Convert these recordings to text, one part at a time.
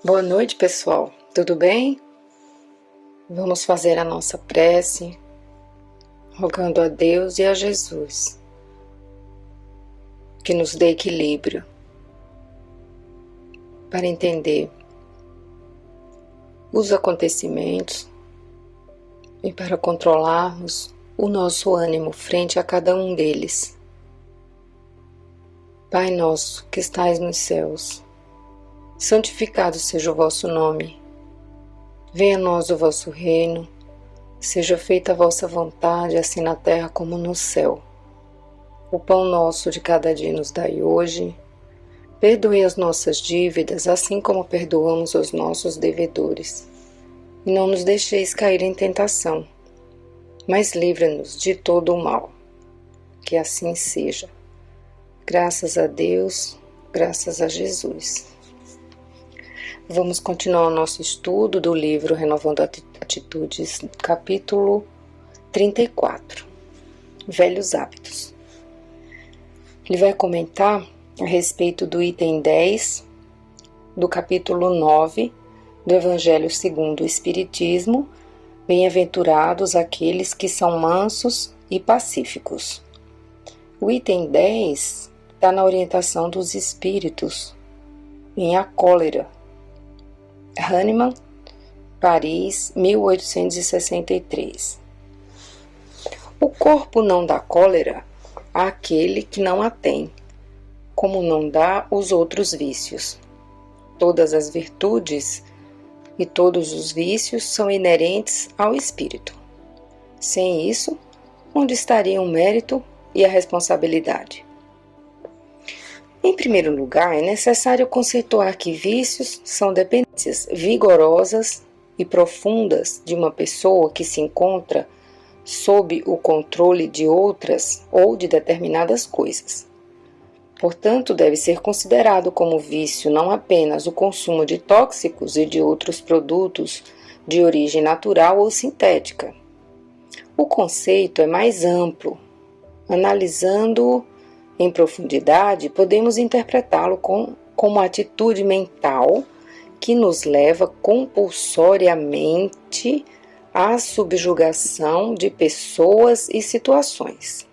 Boa noite, pessoal. Tudo bem? Vamos fazer a nossa prece, rogando a Deus e a Jesus que nos dê equilíbrio para entender os acontecimentos e para controlarmos o nosso ânimo frente a cada um deles. Pai nosso que estais nos céus, santificado seja o vosso nome. Venha a nós o vosso reino, seja feita a vossa vontade, assim na terra como no céu. O pão nosso de cada dia nos dai hoje. Perdoe as nossas dívidas, assim como perdoamos aos nossos devedores. E não nos deixeis cair em tentação, mas livra-nos de todo o mal. Que assim seja. Graças a Deus, graças a Jesus. Vamos continuar o nosso estudo do livro Renovando Atitudes, capítulo 34, Velhos Hábitos. Ele vai comentar a respeito do item 10 do capítulo 9 do Evangelho segundo o Espiritismo, Bem-aventurados aqueles que são mansos e pacíficos. O item 10 está na orientação dos espíritos, em A Cólera, Hahnemann, Paris, 1863. O corpo não dá cólera àquele que não a tem, como não dá os outros vícios. Todas as virtudes e todos os vícios são inerentes ao espírito. Sem isso, onde estaria o mérito e a responsabilidade? Em primeiro lugar, é necessário conceituar que vícios são dependências vigorosas e profundas de uma pessoa que se encontra sob o controle de outras ou de determinadas coisas. Portanto, deve ser considerado como vício não apenas o consumo de tóxicos e de outros produtos de origem natural ou sintética. O conceito é mais amplo. Analisando-o em profundidade, podemos interpretá-lo como atitude mental que nos leva compulsoriamente à subjugação de pessoas e situações.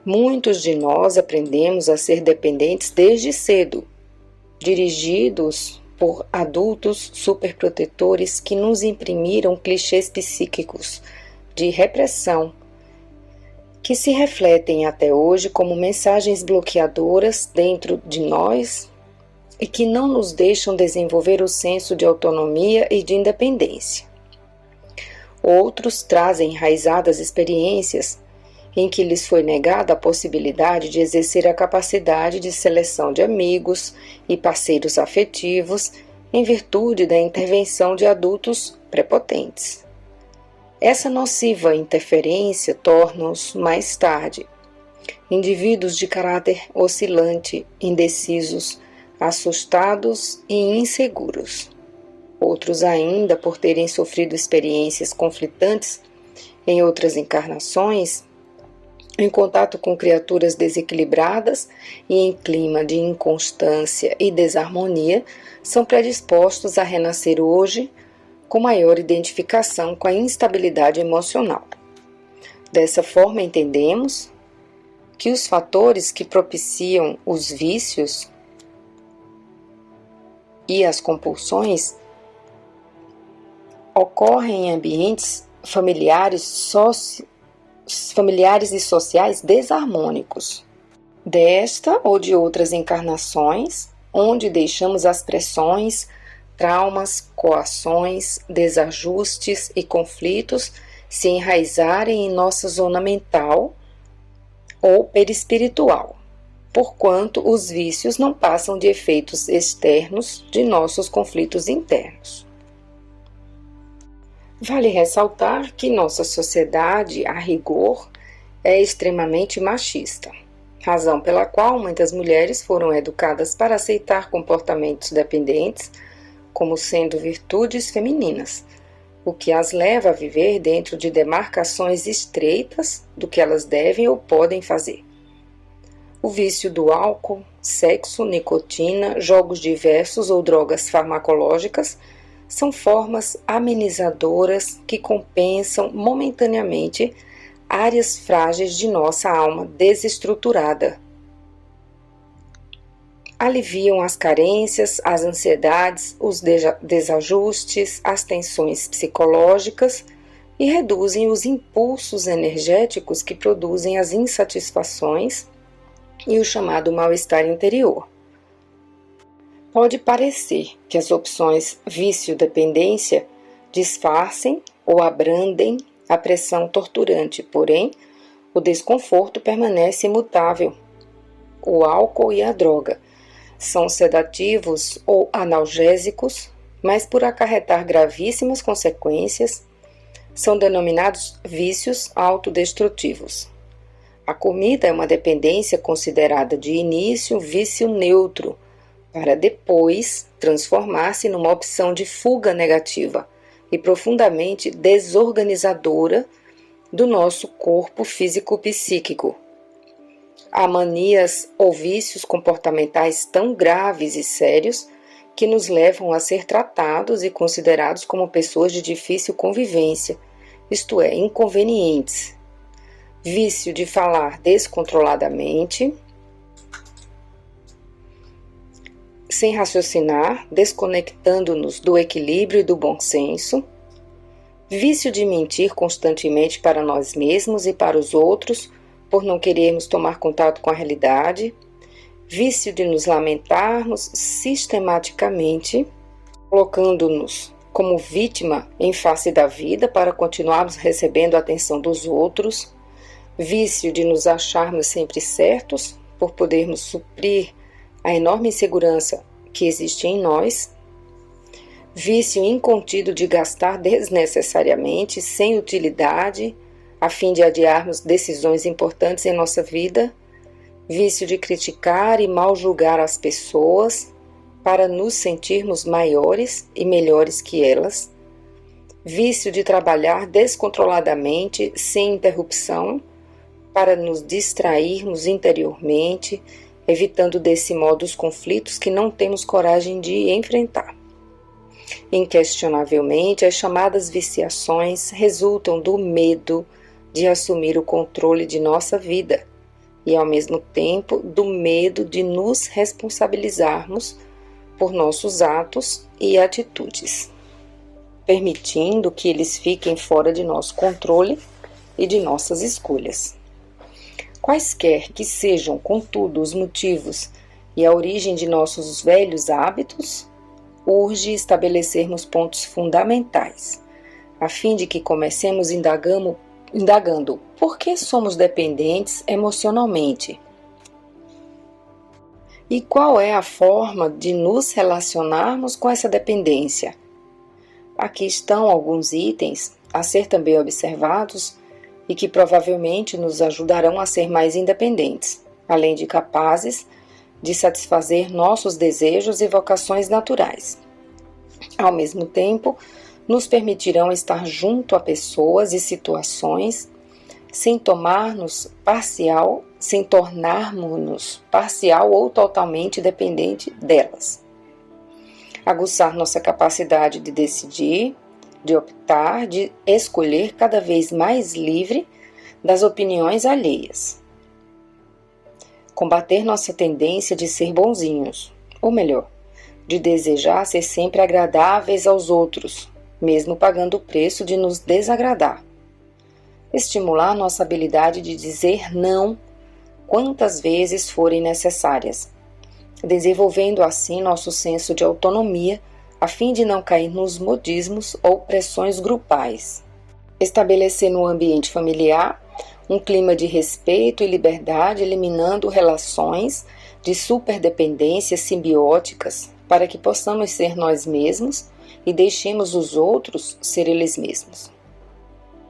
Muitos de nós aprendemos a ser dependentes desde cedo, dirigidos por adultos superprotetores que nos imprimiram clichês psíquicos de repressão, que se refletem até hoje como mensagens bloqueadoras dentro de nós e que não nos deixam desenvolver o senso de autonomia e de independência. Outros trazem enraizadas experiências em que lhes foi negada a possibilidade de exercer a capacidade de seleção de amigos e parceiros afetivos em virtude da intervenção de adultos prepotentes. Essa nociva interferência torna-os, mais tarde, indivíduos de caráter oscilante, indecisos, assustados e inseguros. Outros ainda, por terem sofrido experiências conflitantes em outras encarnações, em contato com criaturas desequilibradas e em clima de inconstância e desarmonia, são predispostos a renascer hoje com maior identificação com a instabilidade emocional. Dessa forma, entendemos que os fatores que propiciam os vícios e as compulsões ocorrem em ambientes familiares e sociais desarmônicos, desta ou de outras encarnações, onde deixamos as pressões, traumas, coações, desajustes e conflitos se enraizarem em nossa zona mental ou perispiritual, porquanto os vícios não passam de efeitos externos de nossos conflitos internos. Vale ressaltar que nossa sociedade, a rigor, é extremamente machista, razão pela qual muitas mulheres foram educadas para aceitar comportamentos dependentes como sendo virtudes femininas, o que as leva a viver dentro de demarcações estreitas do que elas devem ou podem fazer. O vício do álcool, sexo, nicotina, jogos diversos ou drogas farmacológicas são formas amenizadoras que compensam momentaneamente áreas frágeis de nossa alma desestruturada. Aliviam as carências, as ansiedades, os desajustes, as tensões psicológicas e reduzem os impulsos energéticos que produzem as insatisfações e o chamado mal-estar interior. Pode parecer que as opções vício-dependência disfarcem ou abrandem a pressão torturante, porém, o desconforto permanece imutável. O álcool e a droga são sedativos ou analgésicos, mas por acarretar gravíssimas consequências, são denominados vícios autodestrutivos. A comida é uma dependência considerada de início vício neutro, para depois transformar-se numa opção de fuga negativa e profundamente desorganizadora do nosso corpo físico-psíquico. Há manias ou vícios comportamentais tão graves e sérios que nos levam a ser tratados e considerados como pessoas de difícil convivência, isto é, inconvenientes. Vício de falar descontroladamente, sem raciocinar, desconectando-nos do equilíbrio e do bom senso. Vício de mentir constantemente para nós mesmos e para os outros, por não querermos tomar contato com a realidade. Vício de nos lamentarmos sistematicamente, colocando-nos como vítima em face da vida para continuarmos recebendo a atenção dos outros. Vício de nos acharmos sempre certos, por podermos suprir a enorme insegurança que existe em nós. Vício incontido de gastar desnecessariamente, sem utilidade, a fim de adiarmos decisões importantes em nossa vida. Vício de criticar e mal julgar as pessoas para nos sentirmos maiores e melhores que elas. Vício de trabalhar descontroladamente, sem interrupção, para nos distrairmos interiormente, evitando desse modo os conflitos que não temos coragem de enfrentar. Inquestionavelmente, as chamadas viciações resultam do medo de assumir o controle de nossa vida e, ao mesmo tempo, do medo de nos responsabilizarmos por nossos atos e atitudes, permitindo que eles fiquem fora de nosso controle e de nossas escolhas. Quaisquer que sejam, contudo, os motivos e a origem de nossos velhos hábitos, urge estabelecermos pontos fundamentais, a fim de que comecemos indagando por que somos dependentes emocionalmente e qual é a forma de nos relacionarmos com essa dependência. Aqui estão alguns itens a ser também observados e que provavelmente nos ajudarão a ser mais independentes, além de capazes de satisfazer nossos desejos e vocações naturais. Ao mesmo tempo, nos permitirão estar junto a pessoas e situações sem tornarmos-nos parcial ou totalmente dependente delas. Aguçar nossa capacidade de decidir, de optar, de escolher cada vez mais livre das opiniões alheias. Combater nossa tendência de ser bonzinhos, ou melhor, de desejar ser sempre agradáveis aos outros, mesmo pagando o preço de nos desagradar. Estimular nossa habilidade de dizer não quantas vezes forem necessárias, desenvolvendo assim nosso senso de autonomia, a fim de não cair nos modismos ou pressões grupais. Estabelecer no ambiente familiar um clima de respeito e liberdade, eliminando relações de superdependências simbióticas, para que possamos ser nós mesmos e deixemos os outros ser eles mesmos.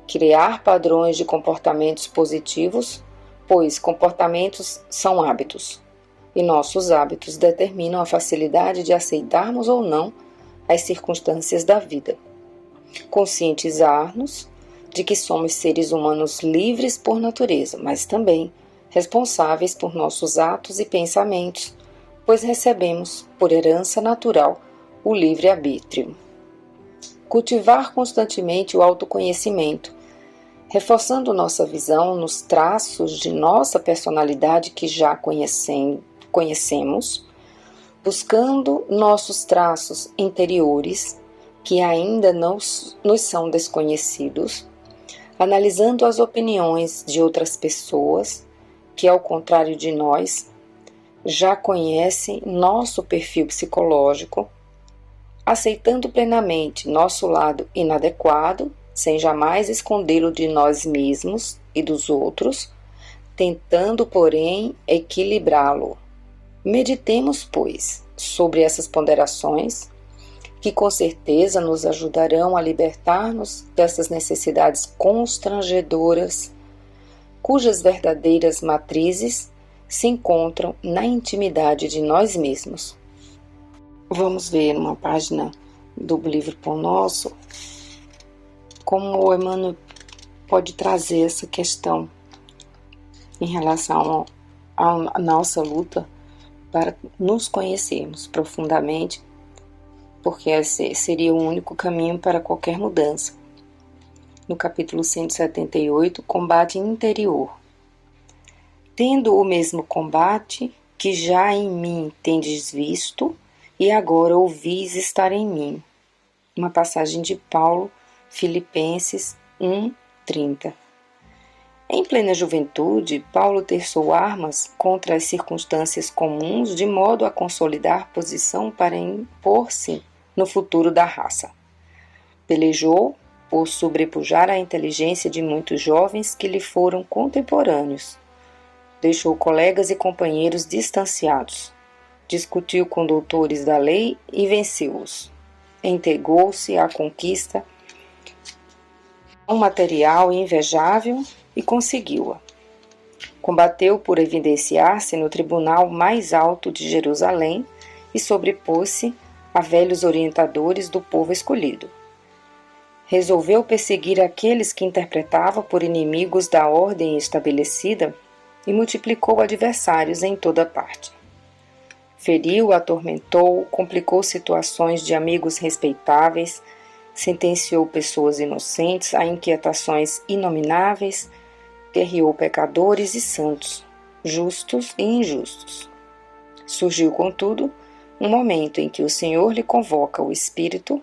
Criar padrões de comportamentos positivos, pois comportamentos são hábitos, e nossos hábitos determinam a facilidade de aceitarmos ou não as circunstâncias da vida. Conscientizar-nos de que somos seres humanos livres por natureza, mas também responsáveis por nossos atos e pensamentos, pois recebemos, por herança natural, o livre-arbítrio. Cultivar constantemente o autoconhecimento, reforçando nossa visão nos traços de nossa personalidade que já conhecemos, buscando nossos traços interiores que ainda nos são desconhecidos, analisando as opiniões de outras pessoas que, ao contrário de nós, já conhecem nosso perfil psicológico, aceitando plenamente nosso lado inadequado, sem jamais escondê-lo de nós mesmos e dos outros, tentando, porém, equilibrá-lo. Meditemos, pois, sobre essas ponderações, que com certeza nos ajudarão a libertar-nos dessas necessidades constrangedoras, cujas verdadeiras matrizes se encontram na intimidade de nós mesmos. Vamos ver uma página do livro Pão Nosso, como o Emmanuel pode trazer essa questão em relação à nossa luta para nos conhecermos profundamente, porque esse seria o único caminho para qualquer mudança. No capítulo 178, combate interior. Tendo o mesmo combate que já em mim tendes visto, e agora ouvis estar em mim. Uma passagem de Paulo, Filipenses 1:30. Em plena juventude, Paulo terçou armas contra as circunstâncias comuns de modo a consolidar posição para impor-se no futuro da raça. Pelejou por sobrepujar a inteligência de muitos jovens que lhe foram contemporâneos. Deixou colegas e companheiros distanciados. Discutiu com doutores da lei e venceu-os. Entregou-se à conquista material invejável e conseguiu-a. Combateu por evidenciar-se no tribunal mais alto de Jerusalém e sobrepôs-se a velhos orientadores do povo escolhido. Resolveu perseguir aqueles que interpretava por inimigos da ordem estabelecida e multiplicou adversários em toda parte. Feriu, atormentou, complicou situações de amigos respeitáveis, sentenciou pessoas inocentes a inquietações inomináveis, guerreou pecadores e santos, justos e injustos. Surgiu, contudo, um momento em que o Senhor lhe convoca o espírito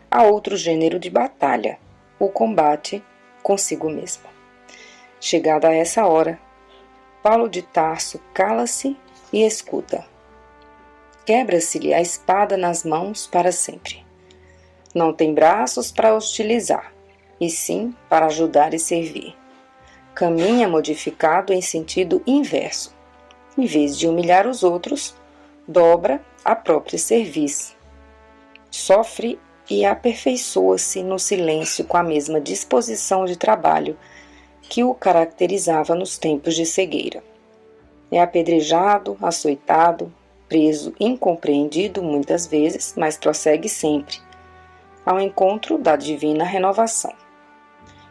a outro gênero de batalha, o combate consigo mesmo. Chegada a essa hora, Paulo de Tarso cala-se e escuta. Quebra-se-lhe a espada nas mãos para sempre. Não tem braços para hostilizar, e sim para ajudar e servir. Caminha modificado em sentido inverso. Em vez de humilhar os outros, dobra a própria serviço. Sofre e aperfeiçoa-se no silêncio com a mesma disposição de trabalho que o caracterizava nos tempos de cegueira. É apedrejado, açoitado, preso, incompreendido muitas vezes, mas prossegue sempre, ao encontro da divina renovação.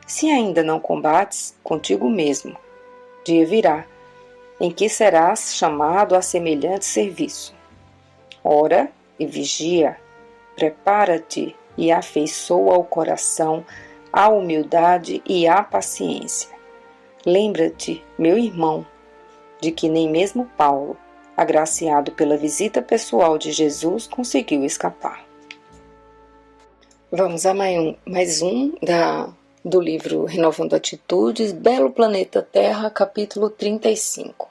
Se ainda não combates contigo mesmo, dia virá, em que serás chamado a semelhante serviço. Ora e vigia, prepara-te e afeiçoa o coração à humildade e à paciência. Lembra-te, meu irmão, de que nem mesmo Paulo, agraciado pela visita pessoal de Jesus, conseguiu escapar. Vamos a mais um do livro Renovando Atitudes, Belo Planeta Terra, capítulo 35.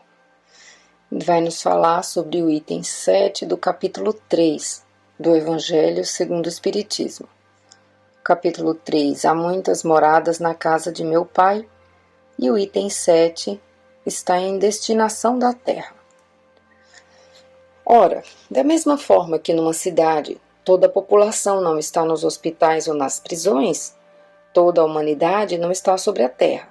Vai nos falar sobre o item 7 do capítulo 3 do Evangelho segundo o Espiritismo. Capítulo 3, há muitas moradas na casa de meu Pai, e o item 7 está em destinação da terra. Ora, da mesma forma que numa cidade toda a população não está nos hospitais ou nas prisões, toda a humanidade não está sobre a terra.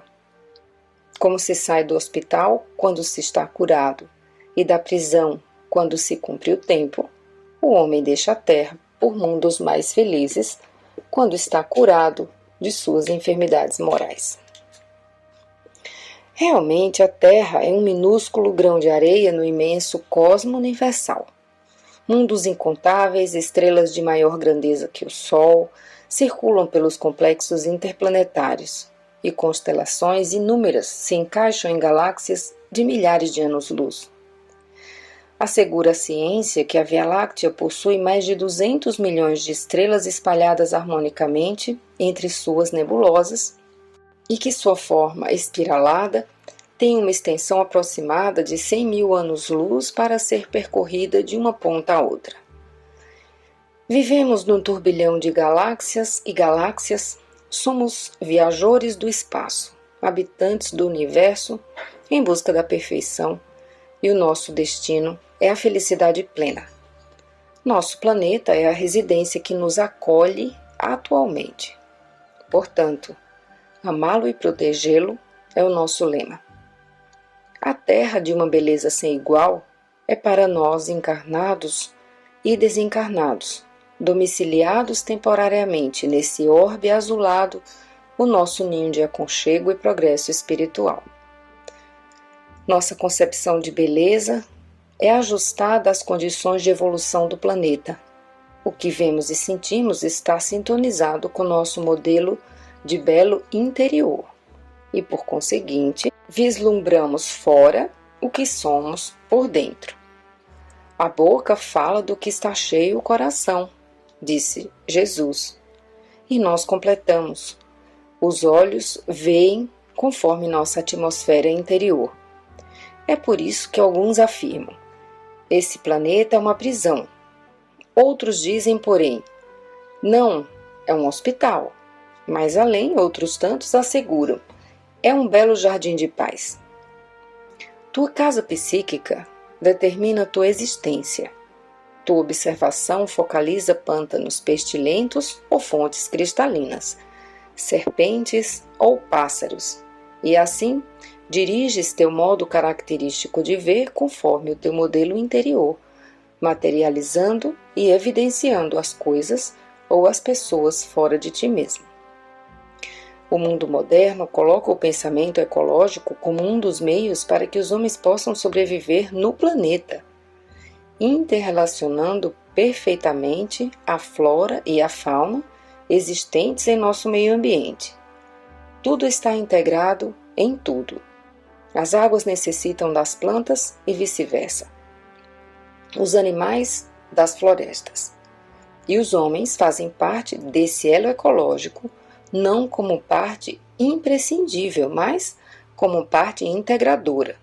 Como se sai do hospital quando se está curado, e da prisão quando se cumpre o tempo, o homem deixa a terra por mundos mais felizes quando está curado de suas enfermidades morais. Realmente, a Terra é um minúsculo grão de areia no imenso cosmo universal. Mundos incontáveis, estrelas de maior grandeza que o Sol, circulam pelos complexos interplanetários, e constelações inúmeras se encaixam em galáxias de milhares de anos-luz. Assegura a ciência que a Via Láctea possui mais de 200 milhões de estrelas espalhadas harmonicamente entre suas nebulosas e que sua forma espiralada tem uma extensão aproximada de 100 mil anos-luz para ser percorrida de uma ponta a outra. Vivemos num turbilhão de galáxias e galáxias, somos viajores do espaço, habitantes do universo em busca da perfeição, e o nosso destino é a felicidade plena. Nosso planeta é a residência que nos acolhe atualmente. Portanto, amá-lo e protegê-lo é o nosso lema. A Terra, de uma beleza sem igual, é para nós encarnados e desencarnados, domiciliados temporariamente nesse orbe azulado, o nosso ninho de aconchego e progresso espiritual. Nossa concepção de beleza é ajustada às condições de evolução do planeta. O que vemos e sentimos está sintonizado com nosso modelo de belo interior e, por conseguinte, vislumbramos fora o que somos por dentro. A boca fala do que está cheio o coração, disse Jesus. E nós completamos. Os olhos veem conforme nossa atmosfera interior. É por isso que alguns afirmam: esse planeta é uma prisão. Outros dizem, porém, não, é um hospital. Mais além, outros tantos asseguram: é um belo jardim de paz. Tua casa psíquica determina tua existência. Tua observação focaliza pântanos pestilentos ou fontes cristalinas, serpentes ou pássaros, e assim diriges teu modo característico de ver conforme o teu modelo interior, materializando e evidenciando as coisas ou as pessoas fora de ti mesmo. O mundo moderno coloca o pensamento ecológico como um dos meios para que os homens possam sobreviver no planeta, interrelacionando perfeitamente a flora e a fauna existentes em nosso meio ambiente. Tudo está integrado em tudo. As águas necessitam das plantas e vice-versa. Os animais das florestas. E os homens fazem parte desse elo ecológico, não como parte imprescindível, mas como parte integradora.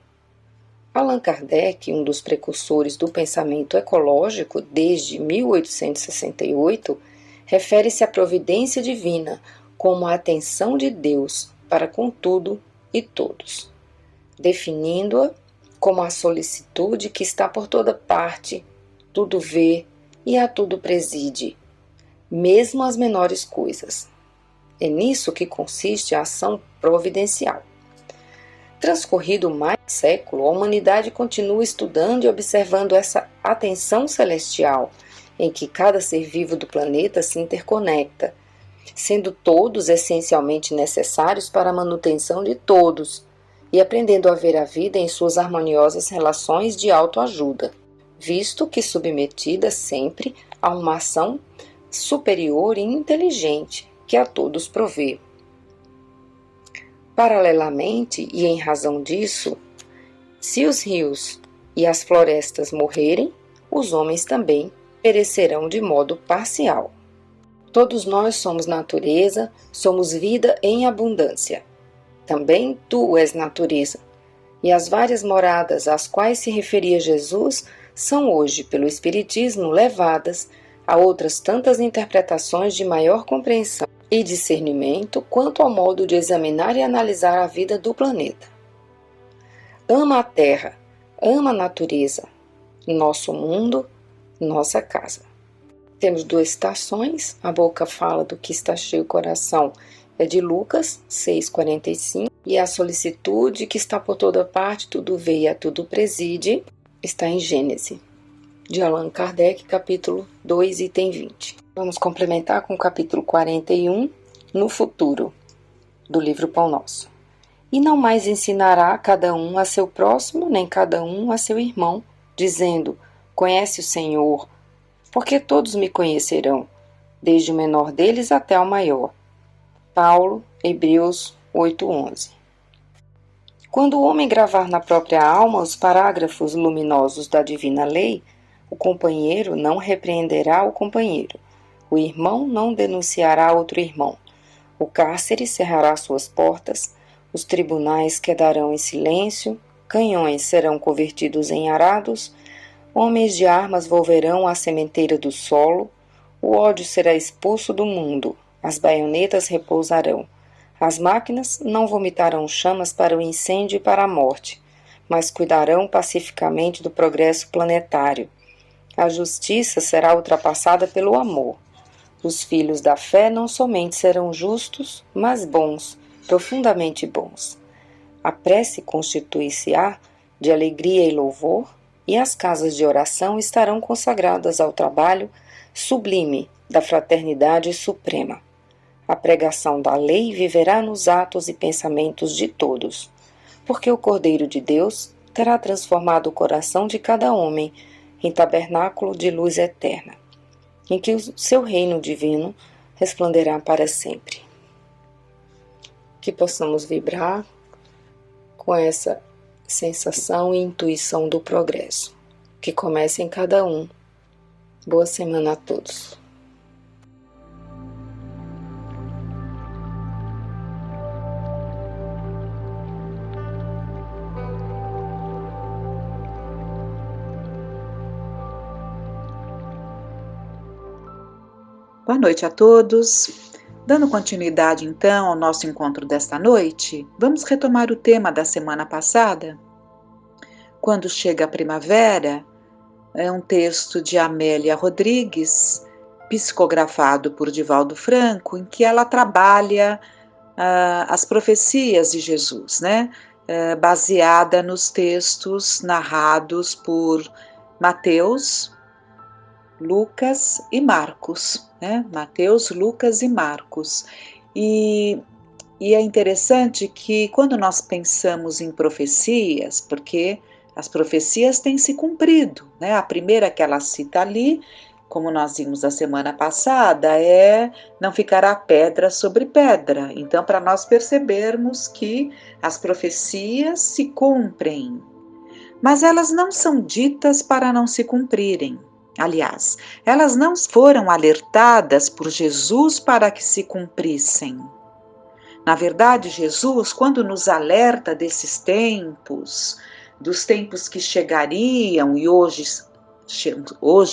Allan Kardec, um dos precursores do pensamento ecológico desde 1868, refere-se à providência divina como a atenção de Deus para com tudo e todos, definindo-a como a solicitude que está por toda parte, tudo vê e a tudo preside, mesmo as menores coisas. É nisso que consiste a ação providencial. Transcorrido mais de um século, a humanidade continua estudando e observando essa atenção celestial, em que cada ser vivo do planeta se interconecta, sendo todos essencialmente necessários para a manutenção de todos, e aprendendo a ver a vida em suas harmoniosas relações de autoajuda, visto que submetida sempre a uma ação superior e inteligente que a todos provê. Paralelamente, e em razão disso, se os rios e as florestas morrerem, os homens também perecerão de modo parcial. Todos nós somos natureza, somos vida em abundância. Também tu és natureza, e as várias moradas às quais se referia Jesus são hoje, pelo Espiritismo, levadas a outras tantas interpretações de maior compreensão e discernimento quanto ao modo de examinar e analisar a vida do planeta. Ama a terra, ama a natureza, nosso mundo, nossa casa. Temos duas citações, a boca fala do que está cheio o coração, é de Lucas 6,45, e a solicitude que está por toda parte, tudo vê e a tudo preside, está em Gênesis, de Allan Kardec, capítulo 2, item 20. Vamos complementar com o capítulo 41, no futuro, do livro Pão Nosso. E não mais ensinará cada um a seu próximo, nem cada um a seu irmão, dizendo: Conhece o Senhor, porque todos me conhecerão, desde o menor deles até o maior. Paulo, Hebreus 8:11. Quando o homem gravar na própria alma os parágrafos luminosos da divina lei, o companheiro não repreenderá o companheiro, o irmão não denunciará outro irmão, o cárcere cerrará suas portas, os tribunais quedarão em silêncio, canhões serão convertidos em arados, homens de armas volverão à sementeira do solo, o ódio será expulso do mundo, as baionetas repousarão. As máquinas não vomitarão chamas para o incêndio e para a morte, mas cuidarão pacificamente do progresso planetário. A justiça será ultrapassada pelo amor. Os filhos da fé não somente serão justos, mas bons, profundamente bons. A prece constituir-se-á de alegria e louvor, e as casas de oração estarão consagradas ao trabalho sublime da fraternidade suprema. A pregação da lei viverá nos atos e pensamentos de todos, porque o Cordeiro de Deus terá transformado o coração de cada homem em tabernáculo de luz eterna, em que o seu reino divino resplanderá para sempre. Que possamos vibrar com essa sensação e intuição do progresso, que comece em cada um. Boa semana a todos. Boa noite a todos. Dando continuidade então ao nosso encontro desta noite, vamos retomar o tema da semana passada. Quando chega a primavera, é um texto de Amélia Rodrigues, psicografado por Divaldo Franco, em que ela trabalha as profecias de Jesus, né? Baseada nos textos narrados por Mateus, Lucas e Marcos, né? Mateus, Lucas e Marcos. E é interessante que quando nós pensamos em profecias, porque as profecias têm se cumprido, né? A primeira que ela cita ali, como nós vimos a semana passada, é não ficará pedra sobre pedra. Então, para nós percebermos que as profecias se cumprem, mas elas não são ditas para não se cumprirem. Aliás, elas não foram alertadas por Jesus para que se cumprissem. Na verdade, Jesus, quando nos alerta desses tempos, dos tempos que chegariam e hoje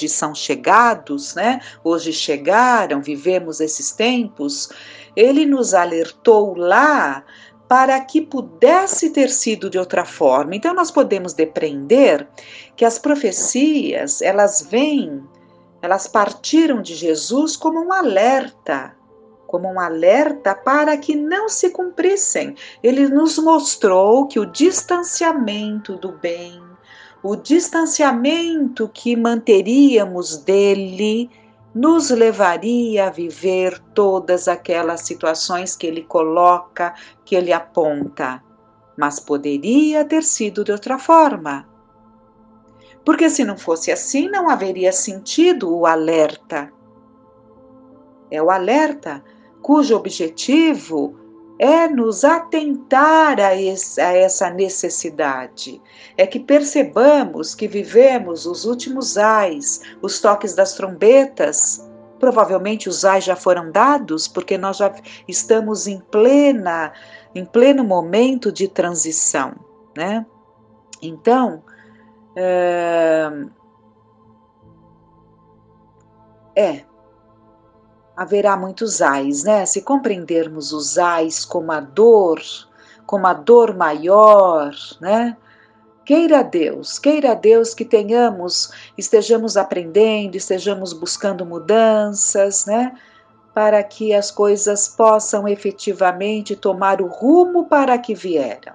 são chegados, né? Hoje chegaram, vivemos esses tempos, ele nos alertou lá para que pudesse ter sido de outra forma. Então nós podemos depreender que as profecias, elas partiram de Jesus como um alerta para que não se cumprissem. Ele nos mostrou que o distanciamento do bem, o distanciamento que manteríamos dele, nos levaria a viver todas aquelas situações que ele coloca, que ele aponta. Mas poderia ter sido de outra forma. Porque se não fosse assim, não haveria sentido o alerta. É o alerta cujo objetivo é nos atentar a essa necessidade. É que percebamos que vivemos os últimos ais, os toques das trombetas. Provavelmente os ais já foram dados, porque nós já estamos em pleno momento de transição, né? Então, haverá muitos ais, né? Se compreendermos os ais como a dor maior, né? Queira Deus que estejamos aprendendo, estejamos buscando mudanças, né? Para que as coisas possam efetivamente tomar o rumo para que vieram.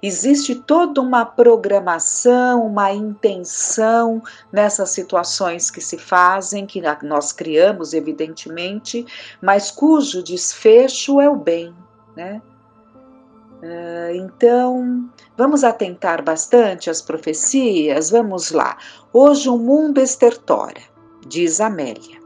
Existe toda uma programação, uma intenção nessas situações que se fazem, que nós criamos, evidentemente, mas cujo desfecho é o bem, né? Então, vamos atentar bastante às profecias? Vamos lá. Hoje o mundo estertora, diz Amélia.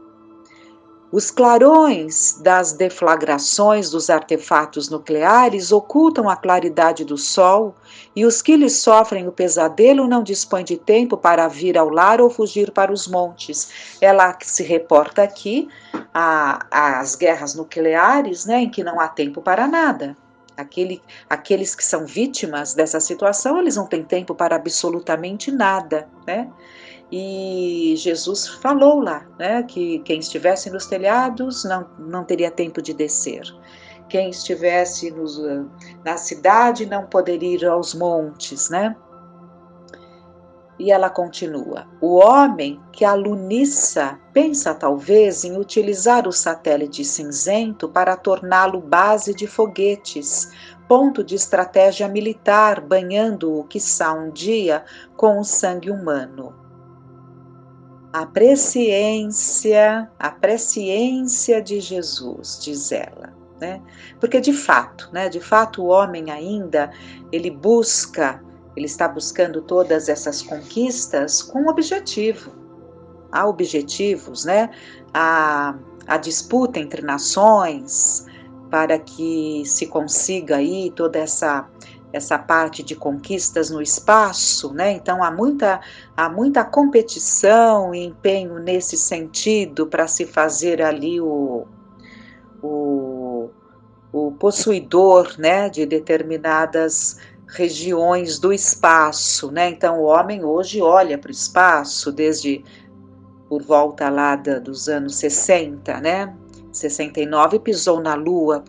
Os clarões das deflagrações dos artefatos nucleares ocultam a claridade do sol e os que lhes sofrem o pesadelo não dispõem de tempo para vir ao lar ou fugir para os montes. Ela se reporta aqui às guerras nucleares, né, em que não há tempo para nada. Aqueles que são vítimas dessa situação, eles não têm tempo para absolutamente nada, né? E Jesus falou lá, né, que quem estivesse nos telhados não teria tempo de descer. Quem estivesse na cidade não poderia ir aos montes, né? E ela continua: o homem que aluniça pensa talvez em utilizar o satélite cinzento para torná-lo base de foguetes, ponto de estratégia militar, banhando-o, quiçá um dia, com o sangue humano. A presciência de Jesus, diz ela, né? Porque de fato, o homem ainda, ele está buscando todas essas conquistas com um objetivo. Há objetivos, né? A disputa entre nações para que se consiga aí toda essa parte de conquistas no espaço, né? Então há muita competição e empenho nesse sentido para se fazer ali o possuidor, né, de determinadas regiões do espaço, né? Então o homem hoje olha para o espaço desde por volta lá dos anos 60, né? 69 pisou na Lua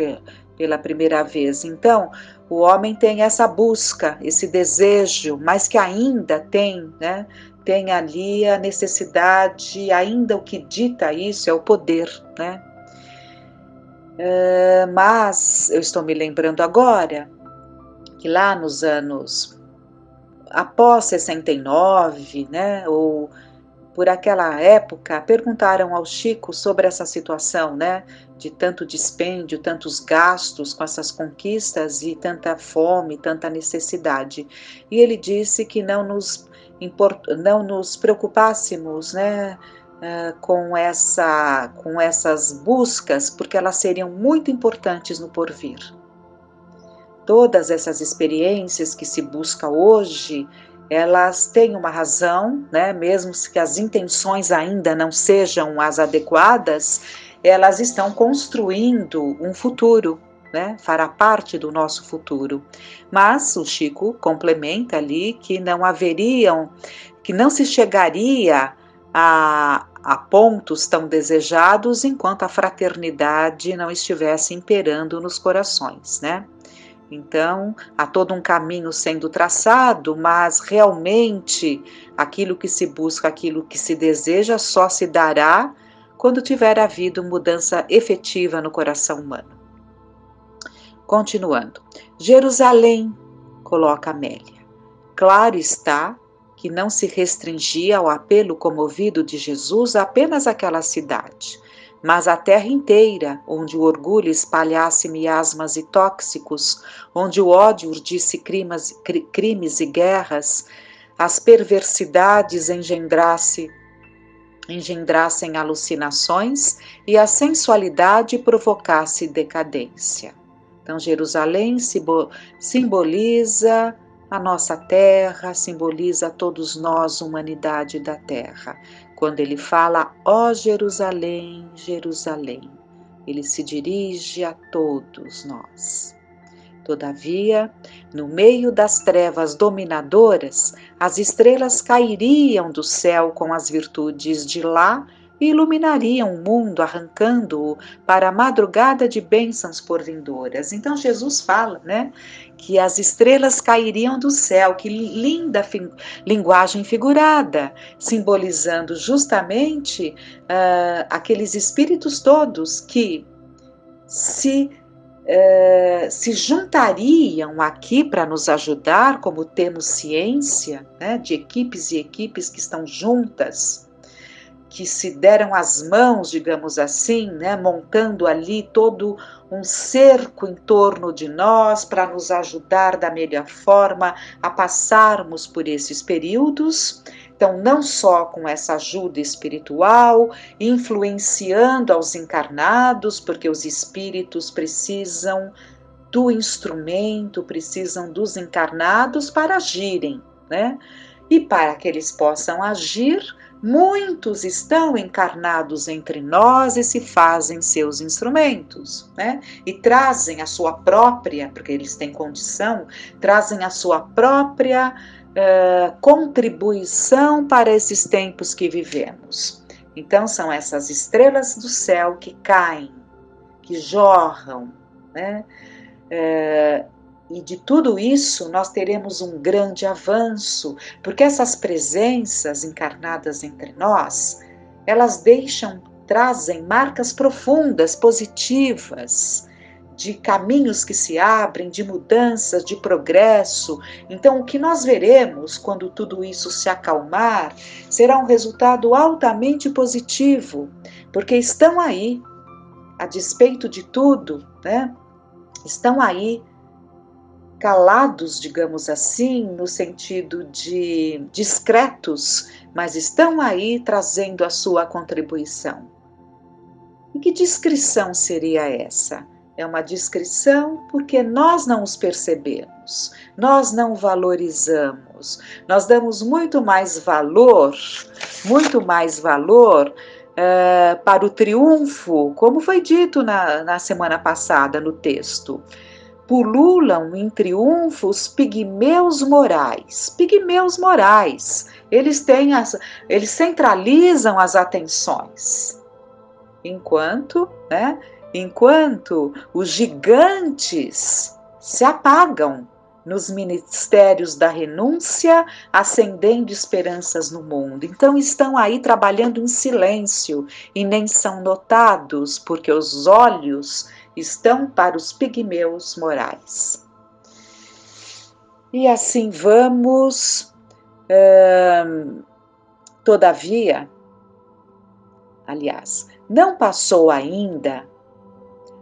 pela primeira vez. Então, o homem tem essa busca, esse desejo, mas que ainda tem, né? Tem ali a necessidade, ainda o que dita isso é o poder, né? Mas eu estou me lembrando agora que lá nos anos após 69, né? Ou por aquela época, perguntaram ao Chico sobre essa situação, né, de tanto dispêndio, tantos gastos com essas conquistas e tanta fome, tanta necessidade. E ele disse que não nos preocupássemos, né, com essas buscas, porque elas seriam muito importantes no porvir. Todas essas experiências que se busca hoje, elas têm uma razão, né? Mesmo que as intenções ainda não sejam as adequadas, elas estão construindo um futuro, né? Fará parte do nosso futuro. Mas o Chico complementa ali que não se chegaria a pontos tão desejados enquanto a fraternidade não estivesse imperando nos corações, né? Então, há todo um caminho sendo traçado, mas realmente aquilo que se busca, aquilo que se deseja, só se dará quando tiver havido mudança efetiva no coração humano. Continuando. Jerusalém, coloca Amélia. Claro está que não se restringia ao apelo comovido de Jesus a apenas aquela cidade, mas a terra inteira, onde o orgulho espalhasse miasmas e tóxicos, onde o ódio urdisse crimes e guerras, as perversidades engendrassem alucinações e a sensualidade provocasse decadência. Então, Jerusalém simboliza a nossa terra, simboliza todos nós, humanidade da terra. Quando ele fala, ó Jerusalém, Jerusalém, ele se dirige a todos nós. Todavia, no meio das trevas dominadoras, as estrelas cairiam do céu com as virtudes de lá e iluminariam o mundo, arrancando-o para a madrugada de bênçãos por vindouras. Então Jesus fala, né, que as estrelas cairiam do céu, que linda linguagem figurada, simbolizando justamente aqueles espíritos todos que se juntariam aqui para nos ajudar, como temos ciência, né, de equipes e equipes que estão juntas, que se deram as mãos, digamos assim, né, montando ali todo um cerco em torno de nós para nos ajudar da melhor forma a passarmos por esses períodos. Então, não só com essa ajuda espiritual, influenciando aos encarnados, porque os espíritos precisam do instrumento, precisam dos encarnados para agirem, né? E para que eles possam agir, muitos estão encarnados entre nós e se fazem seus instrumentos, né? E trazem a sua própria, porque eles têm condição, trazem a sua própria contribuição para esses tempos que vivemos. Então são essas estrelas do céu que caem, que jorram, né? E de tudo isso nós teremos um grande avanço, porque essas presenças encarnadas entre nós, elas trazem marcas profundas, positivas, de caminhos que se abrem, de mudanças, de progresso. Então, o que nós veremos quando tudo isso se acalmar, será um resultado altamente positivo, porque estão aí, a despeito de tudo, né? Estão aí calados, digamos assim, no sentido de discretos, mas estão aí trazendo a sua contribuição. E que discrição seria essa? É uma discrição porque nós não os percebemos, nós não valorizamos, nós damos muito mais valor para o triunfo, como foi dito na semana passada no texto. Pululam em triunfo os pigmeus morais. Pigmeus morais, eles centralizam as atenções. Enquanto os gigantes se apagam nos ministérios da renúncia, acendendo esperanças no mundo. Então estão aí trabalhando em silêncio e nem são notados, porque os olhos estão para os pigmeus morais. E assim vamos, todavia, não passou ainda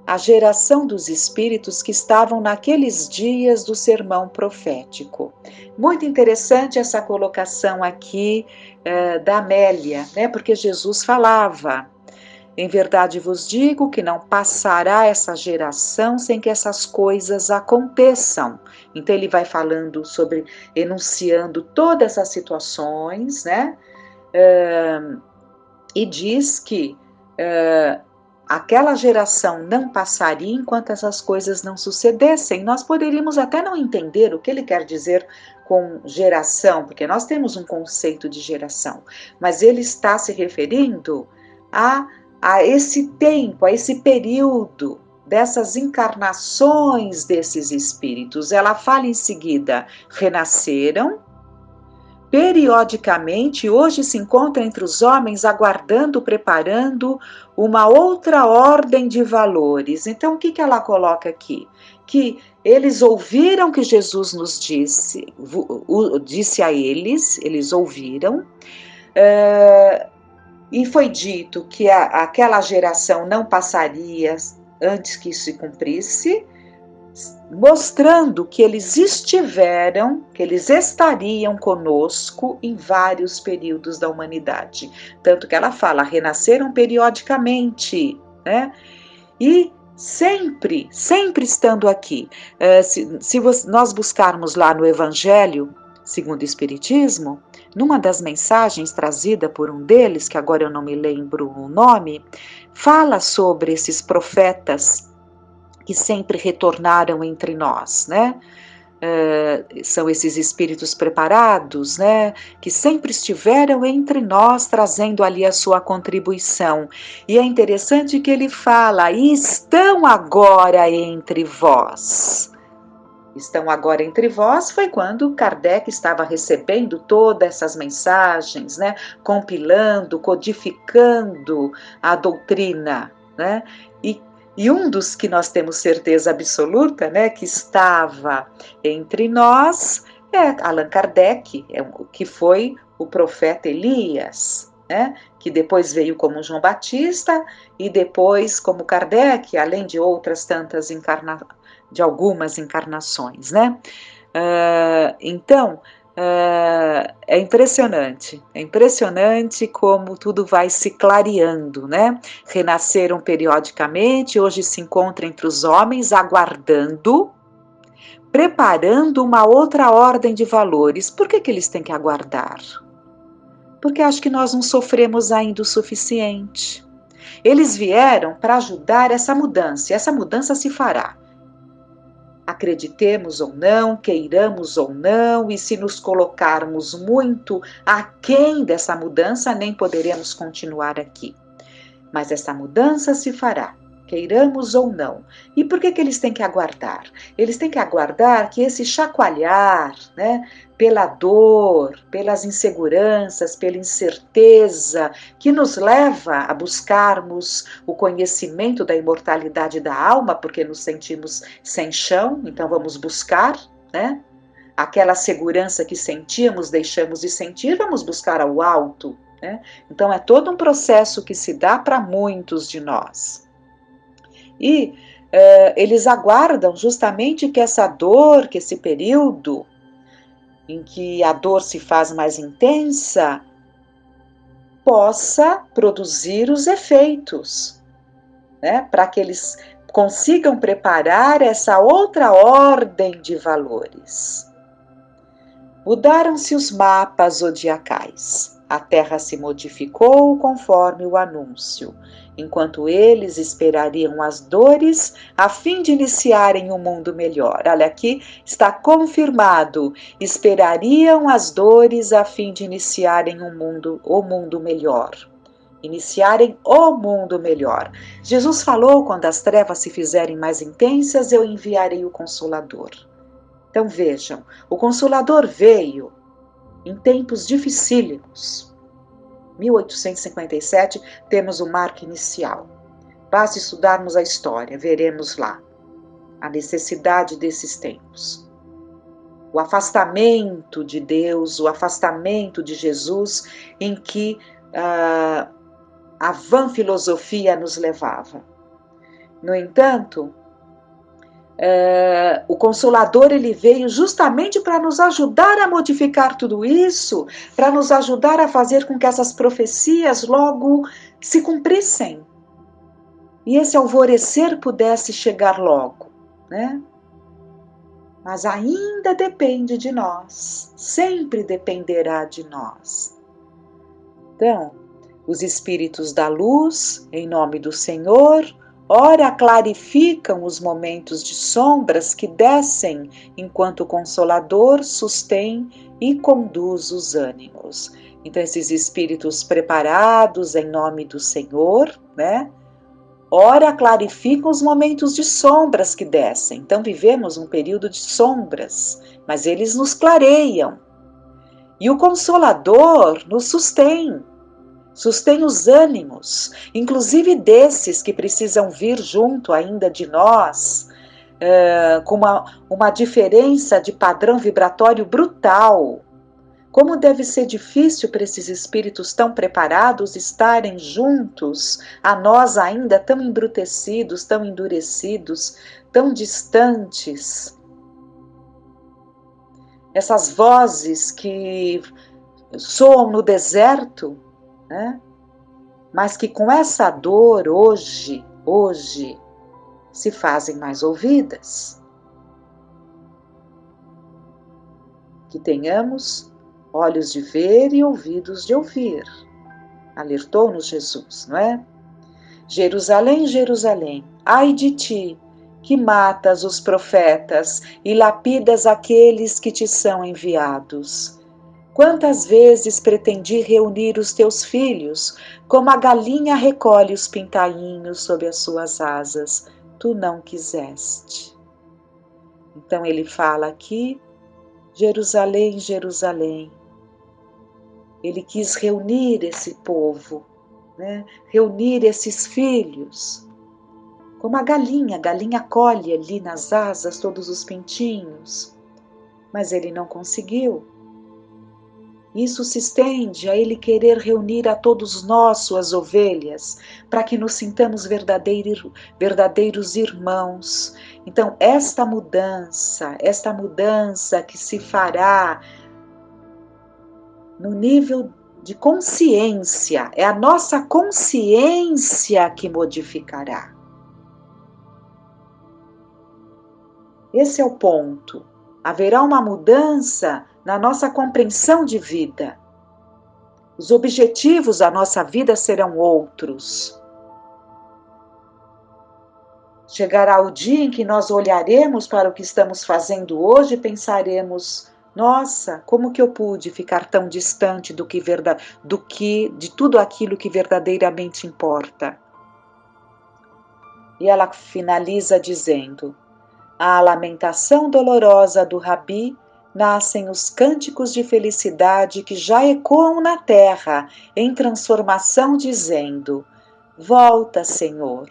a geração dos espíritos que estavam naqueles dias do sermão profético. Muito interessante essa colocação aqui da Amélia, né? Porque Jesus falava: em verdade vos digo que não passará essa geração sem que essas coisas aconteçam. Então ele vai falando enunciando todas essas situações, né? E diz que aquela geração não passaria enquanto essas coisas não sucedessem. Nós poderíamos até não entender o que ele quer dizer com geração, porque nós temos um conceito de geração, mas ele está se referindo a esse tempo, a esse período dessas encarnações desses espíritos. Ela fala em seguida: renasceram, periodicamente, hoje se encontram entre os homens aguardando, preparando uma outra ordem de valores. Então, o que ela coloca aqui? Que eles ouviram que Jesus nos disse a eles ouviram, e foi dito que aquela geração não passaria antes que isso se cumprisse, mostrando que eles estariam conosco em vários períodos da humanidade. Tanto que ela fala, renasceram periodicamente, né? E sempre estando aqui. Se nós buscarmos lá no Evangelho segundo o Espiritismo, numa das mensagens trazida por um deles, que agora eu não me lembro o nome, fala sobre esses profetas que sempre retornaram entre nós, né? São esses espíritos preparados, né? Que sempre estiveram entre nós, trazendo ali a sua contribuição. E é interessante que ele fala: e estão agora entre vós. Estão agora entre vós foi quando Kardec estava recebendo todas essas mensagens, né? Compilando, codificando a doutrina, né? E um dos que nós temos certeza absoluta, né, que estava entre nós, é Allan Kardec, que foi o profeta Elias, né, que depois veio como João Batista e depois como Kardec, além de outras tantas de algumas encarnações, né? Então, é impressionante como tudo vai se clareando, né? Renasceram periodicamente, hoje se encontram entre os homens, aguardando, preparando uma outra ordem de valores. Por que eles têm que aguardar? Porque acho que nós não sofremos ainda o suficiente. Eles vieram para ajudar essa mudança, e essa mudança se fará. Acreditemos ou não, queiramos ou não, e se nos colocarmos muito aquém dessa mudança, nem poderemos continuar aqui. Mas essa mudança se fará, queiramos ou não. E por que eles têm que aguardar? Eles têm que aguardar que esse chacoalhar, né, pela dor, pelas inseguranças, pela incerteza, que nos leva a buscarmos o conhecimento da imortalidade da alma, porque nos sentimos sem chão, então vamos buscar, né? Aquela segurança que sentíamos, deixamos de sentir, vamos buscar ao alto, né? Então é todo um processo que se dá para muitos de nós. E eles aguardam justamente que essa dor, que esse período em que a dor se faz mais intensa, possa produzir os efeitos, né? Para que eles consigam preparar essa outra ordem de valores. Mudaram-se os mapas zodiacais. A Terra se modificou conforme o anúncio, enquanto eles esperariam as dores a fim de iniciarem um mundo melhor. Olha, aqui está confirmado. Esperariam as dores a fim de iniciarem o mundo melhor. Iniciarem o mundo melhor. Jesus falou: quando as trevas se fizerem mais intensas, eu enviarei o Consolador. Então vejam, o Consolador veio em tempos dificílimos. 1857, temos o marco inicial. Basta estudarmos a história, veremos lá a necessidade desses tempos. O afastamento de Deus, o afastamento de Jesus, em que a vã filosofia nos levava. No entanto, o Consolador, ele veio justamente para nos ajudar a modificar tudo isso, para nos ajudar a fazer com que essas profecias logo se cumprissem e esse alvorecer pudesse chegar logo, né? Mas ainda depende de nós, sempre dependerá de nós. Então, os espíritos da luz, em nome do Senhor, ora clarificam os momentos de sombras que descem, enquanto o Consolador sustém e conduz os ânimos. Então, esses espíritos preparados em nome do Senhor, né? Ora clarificam os momentos de sombras que descem. Então, vivemos um período de sombras, mas eles nos clareiam. E o Consolador nos sustém os ânimos, inclusive desses que precisam vir junto ainda de nós, com uma diferença de padrão vibratório brutal. Como deve ser difícil para esses espíritos tão preparados estarem juntos, a nós ainda tão embrutecidos, tão endurecidos, tão distantes. Essas vozes que soam no deserto, né? Mas que com essa dor hoje se fazem mais ouvidas. Que tenhamos olhos de ver e ouvidos de ouvir. Alertou-nos Jesus, não é? Jerusalém, Jerusalém, ai de ti, que matas os profetas e lapidas aqueles que te são enviados. Quantas vezes pretendi reunir os teus filhos, como a galinha recolhe os pintainhos sob as suas asas, tu não quiseste. Então ele fala aqui, Jerusalém, Jerusalém. Ele quis reunir esse povo, né? Reunir esses filhos. Como a galinha colhe ali nas asas todos os pintinhos, mas ele não conseguiu. Isso se estende a Ele querer reunir a todos nós, suas ovelhas, para que nos sintamos verdadeiros irmãos. Então, esta mudança que se fará no nível de consciência, é a nossa consciência que modificará. Esse é o ponto. Haverá uma mudança na nossa compreensão de vida. Os objetivos da nossa vida serão outros. Chegará o dia em que nós olharemos para o que estamos fazendo hoje e pensaremos: nossa, como que eu pude ficar tão distante de tudo aquilo que verdadeiramente importa? E ela finaliza dizendo: à lamentação dolorosa do Rabi nascem os cânticos de felicidade que já ecoam na terra em transformação, dizendo: volta, Senhor,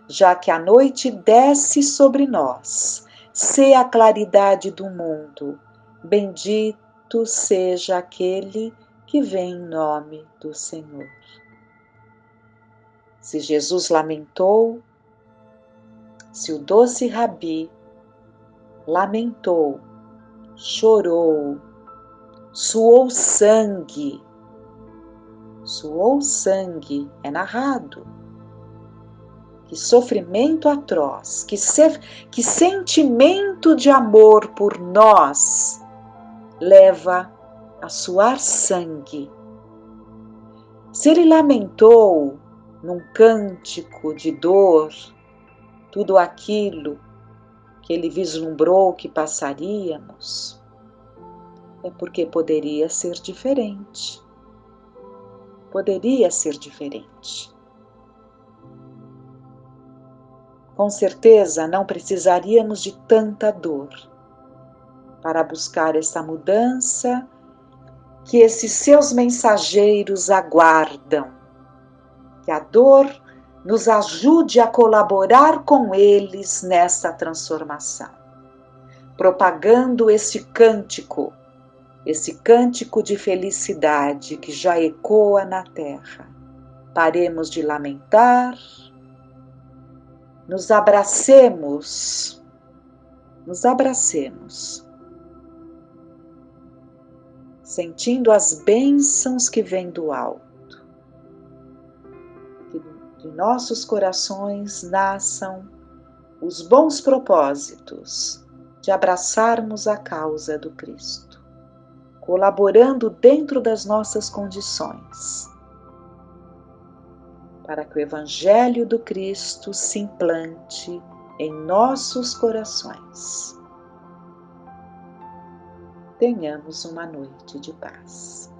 já que a noite desce sobre nós, sê a claridade do mundo, bendito seja aquele que vem em nome do Senhor. Se Jesus lamentou, se o doce Rabi lamentou, chorou, suou sangue, é narrado. Que sofrimento atroz, que sentimento de amor por nós leva a suar sangue. Se ele lamentou num cântico de dor tudo aquilo que ele vislumbrou que passaríamos, é porque poderia ser diferente. Poderia ser diferente. Com certeza não precisaríamos de tanta dor para buscar essa mudança que esses seus mensageiros aguardam. Que a dor nos ajude a colaborar com eles nessa transformação, propagando esse cântico de felicidade que já ecoa na terra. Paremos de lamentar, nos abracemos, sentindo as bênçãos que vêm do alto, que de nossos corações nasçam os bons propósitos de abraçarmos a causa do Cristo, colaborando dentro das nossas condições, para que o Evangelho do Cristo se implante em nossos corações. Tenhamos uma noite de paz.